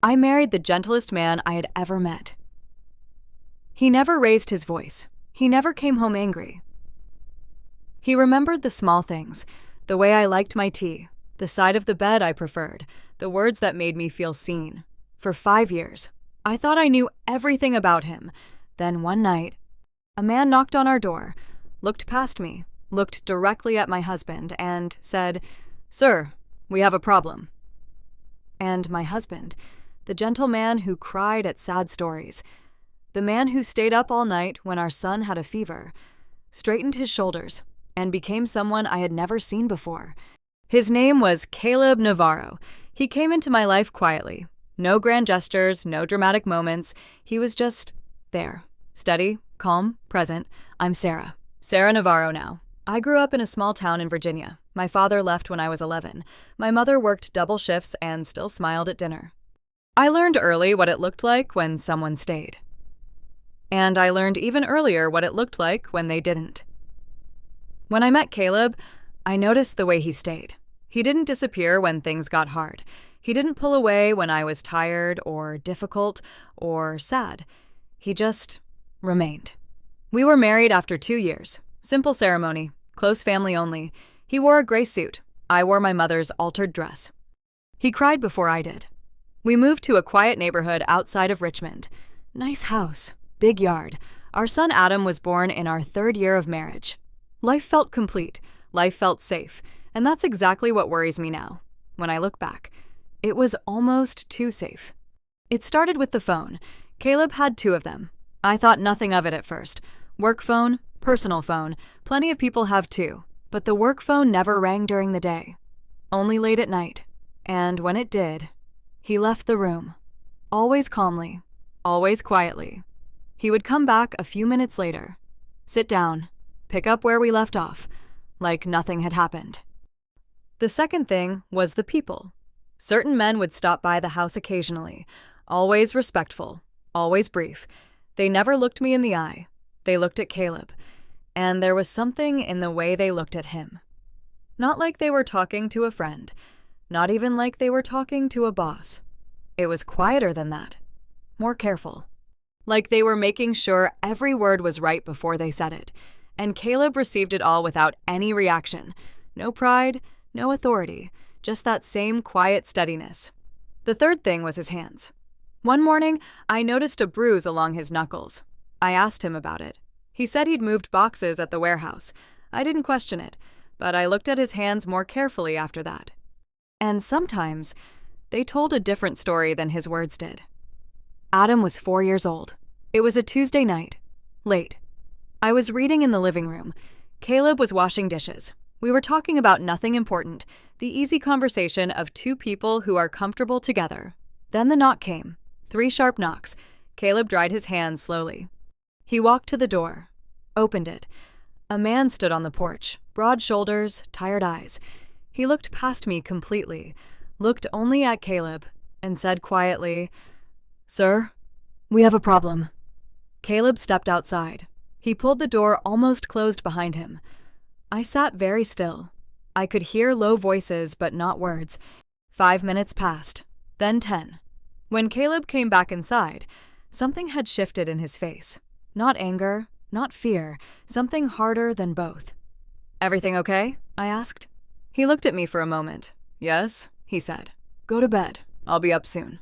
I married the gentlest man I had ever met. He never raised his voice. He never came home angry. He remembered the small things, the way I liked my tea, the side of the bed I preferred, the words that made me feel seen. For 5 years, I thought I knew everything about him. Then one night, a man knocked on our door, looked past me, looked directly at my husband, and said, "Sir, we have a problem." And my husband, the gentle man who cried at sad stories, the man who stayed up all night when our son had a fever, straightened his shoulders and became someone I had never seen before. His name was Caleb Navarro. He came into my life quietly. No grand gestures, no dramatic moments. He was just there. Steady, calm, present. I'm Sarah. Sarah Navarro now. I grew up in a small town in Virginia. My father left when I was 11. My mother worked double shifts and still smiled at dinner. I learned early what it looked like when someone stayed. And I learned even earlier what it looked like when they didn't. When I met Caleb, I noticed the way he stayed. He didn't disappear when things got hard. He didn't pull away when I was tired or difficult or sad. He just remained. We were married after 2 years. Simple ceremony, close family only. He wore a gray suit. I wore my mother's altered dress. He cried before I did. We moved to a quiet neighborhood outside of Richmond. Nice house, big yard. Our son Adam was born in our 3rd year of marriage. Life felt complete. Life felt safe. And that's exactly what worries me now. When I look back, it was almost too safe. It started with the phone. Caleb had 2 of them. I thought nothing of it at first. Work phone, personal phone. Plenty of people have 2. But the work phone never rang during the day. Only late at night. And when it did, he left the room. Always calmly. Always quietly. He would come back a few minutes later. Sit down. Pick up where we left off. Like nothing had happened. The second thing was the people. Certain men would stop by the house occasionally. Always respectful. Always brief. They never looked me in the eye. They looked at Caleb. And there was something in the way they looked at him. Not like they were talking to a friend. Not even like they were talking to a boss. It was quieter than that. More careful. Like they were making sure every word was right before they said it. And Caleb received it all without any reaction. No pride, no authority, just that same quiet steadiness. The third thing was his hands. One morning, I noticed a bruise along his knuckles. I asked him about it. He said he'd moved boxes at the warehouse. I didn't question it, but I looked at his hands more carefully after that. And sometimes, they told a different story than his words did. Adam was 4 years old. It was a Tuesday night. Late. I was reading in the living room. Caleb was washing dishes. We were talking about nothing important, the easy conversation of 2 people who are comfortable together. Then the knock came. 3 sharp knocks. Caleb dried his hands slowly. He walked to the door, opened it. A man stood on the porch, broad shoulders, tired eyes. He looked past me completely, looked only at Caleb, and said quietly, "Sir, we have a problem." Caleb stepped outside. He pulled the door almost closed behind him. I sat very still. I could hear low voices, but not words. 5 minutes passed, then 10. When Caleb came back inside, something had shifted in his face. Not anger, not fear, something harder than both. "Everything okay?" I asked. He looked at me for a moment. "Yes," he said. "Go to bed. I'll be up soon."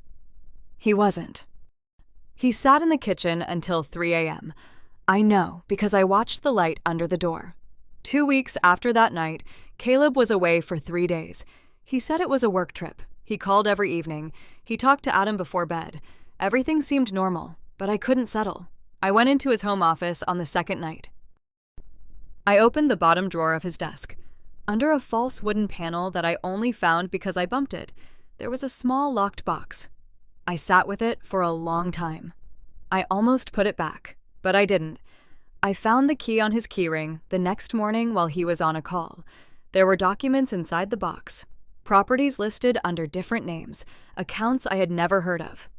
He wasn't. He sat in the kitchen until 3 a.m. I know because I watched the light under the door. 2 weeks after that night, Caleb was away for 3 days. He said it was a work trip. He called every evening. He talked to Adam before bed. Everything seemed normal, but I couldn't settle. I went into his home office on the second night. I opened the bottom drawer of his desk. Under a false wooden panel that I only found because I bumped it, there was a small locked box. I sat with it for a long time. I almost put it back, but I didn't. I found the key on his keyring the next morning while he was on a call. There were documents inside the box, properties listed under different names, accounts I had never heard of.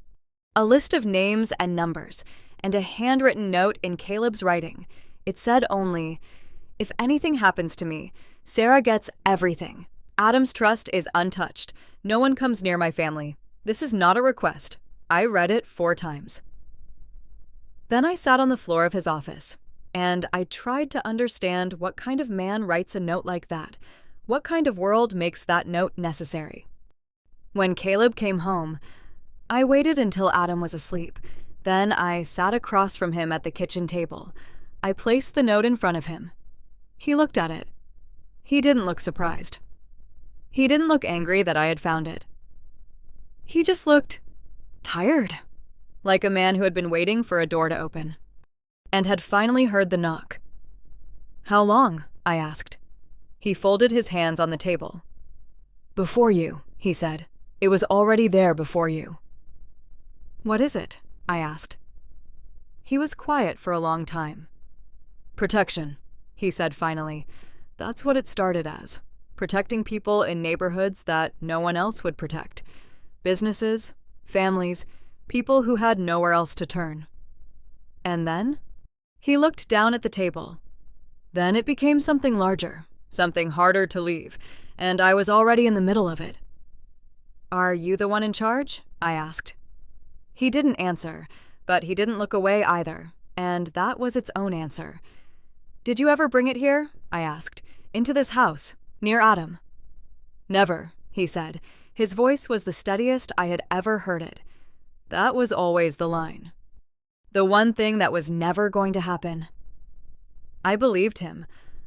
A list of names and numbers, and a handwritten note in Caleb's writing. It said only, "If anything happens to me, Sarah gets everything. Adam's trust is untouched. No one comes near my family. This is not a request. I read it 4 times. Then I sat on the floor of his office, and I tried to understand what kind of man writes a note like that. What kind of world makes that note necessary? When Caleb came home, I waited until Adam was asleep. Then I sat across from him at the kitchen table. I placed the note in front of him. He looked at it. He didn't look surprised. He didn't look angry that I had found it. He just looked tired, like a man who had been waiting for a door to open, and had finally heard the knock. "How long?" I asked. He folded his hands on the table. "Before you," he said. "It was already there before you." "What is it?" I asked. He was quiet for a long time. "Protection," he said finally. "That's what it started as. Protecting people in neighborhoods that no one else would protect. Businesses, families, people who had nowhere else to turn. And then?" He looked down at the table. "Then it became something larger, something harder to leave, and I was already in the middle of it." "Are you the one in charge?" I asked. He didn't answer, but he didn't look away either, and that was its own answer. "Did you ever bring it here?" I asked. "Into this house, near Adam?" "Never," he said. His voice was the steadiest I had ever heard it. That was always the line. The one thing that was never going to happen. I believed him.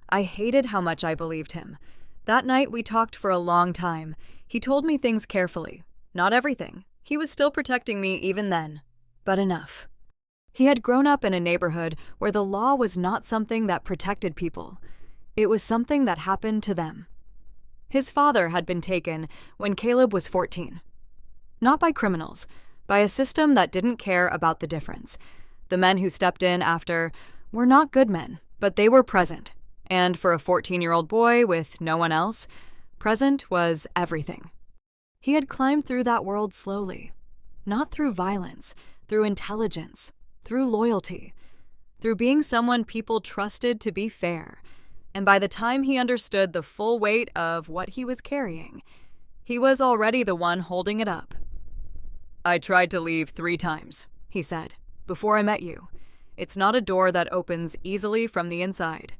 I hated how much I believed him. That night we talked for a long time. He told me things carefully. Not everything. He was still protecting me even then. But enough. He had grown up in a neighborhood where the law was not something that protected people. It was something that happened to them. His father had been taken when Caleb was 14. Not by criminals, by a system that didn't care about the difference. The men who stepped in after were not good men, but they were present. And for a 14-year-old boy with no one else, present was everything. He had climbed through that world slowly. Not through violence, through intelligence, through loyalty, through being someone people trusted to be fair. And by the time he understood the full weight of what he was carrying, he was already the one holding it up. "I tried to leave 3 times, he said, "before I met you. It's not a door that opens easily from the inside."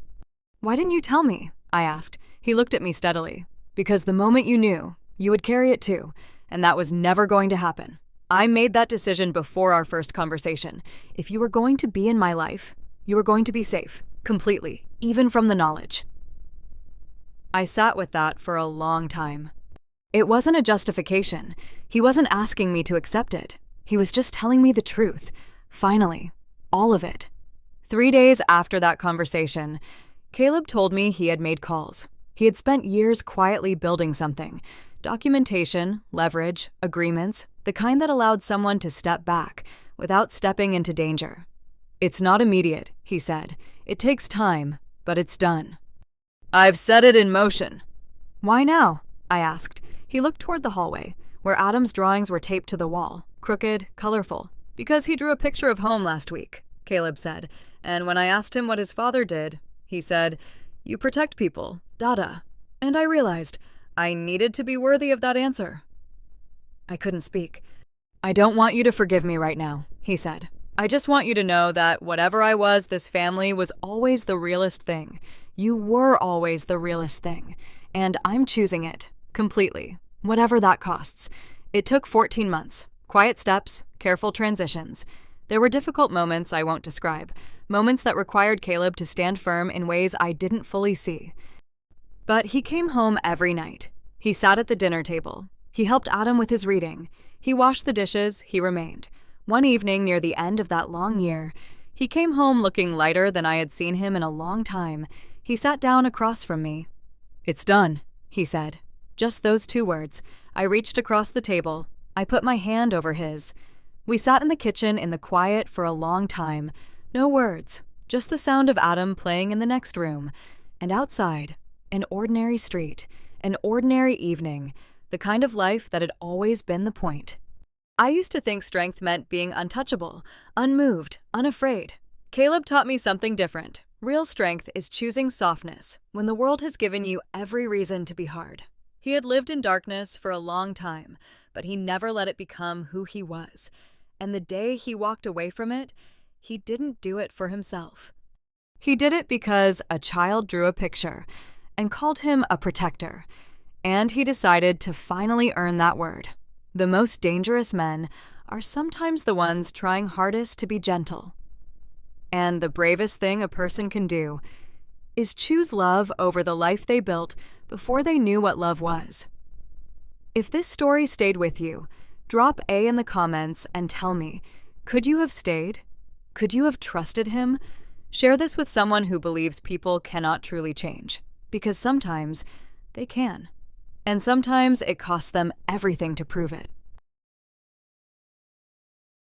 "Why didn't you tell me?" I asked. He looked at me steadily. "Because the moment you knew, you would carry it too, and that was never going to happen. I made that decision before our first conversation. If you were going to be in my life, you were going to be safe, completely, even from the knowledge." I sat with that for a long time. It wasn't a justification. He wasn't asking me to accept it. He was just telling me the truth. Finally, all of it. 3 days after that conversation, Caleb told me he had made calls. He had spent years quietly building something. Documentation, leverage, agreements, the kind that allowed someone to step back without stepping into danger. "It's not immediate," he said. "It takes time, but it's done." "I've set it in motion." "Why now?" I asked. He looked toward the hallway, where Adam's drawings were taped to the wall, crooked, colorful. "Because he drew a picture of home last week," Caleb said, and when I asked him what his father did, he said, "You protect people, Dada." And I realized I needed to be worthy of that answer. I couldn't speak. "I don't want you to forgive me right now," he said. "I just want you to know that whatever I was, this family was always the realest thing. You were always the realest thing. And I'm choosing it, completely, whatever that costs." It took 14 months. Quiet steps, careful transitions. There were difficult moments I won't describe, moments that required Caleb to stand firm in ways I didn't fully see. But he came home every night. He sat at the dinner table. He helped Adam with his reading. He washed the dishes. He remained. One evening near the end of that long year, he came home looking lighter than I had seen him in a long time. He sat down across from me. "It's done," he said. Just those 2 words. I reached across the table. I put my hand over his. We sat in the kitchen in the quiet for a long time. No words, just the sound of Adam playing in the next room. And outside, an ordinary street, an ordinary evening, the kind of life that had always been the point. I used to think strength meant being untouchable, unmoved, unafraid. Caleb taught me something different. Real strength is choosing softness when the world has given you every reason to be hard. He had lived in darkness for a long time, but he never let it become who he was. And the day he walked away from it, he didn't do it for himself. He did it because a child drew a picture and called him a protector. And he decided to finally earn that word. The most dangerous men are sometimes the ones trying hardest to be gentle. And the bravest thing a person can do is choose love over the life they built before they knew what love was. If this story stayed with you, drop A in the comments and tell me, could you have stayed? Could you have trusted him? Share this with someone who believes people cannot truly change, because sometimes they can. And sometimes it costs them everything to prove it.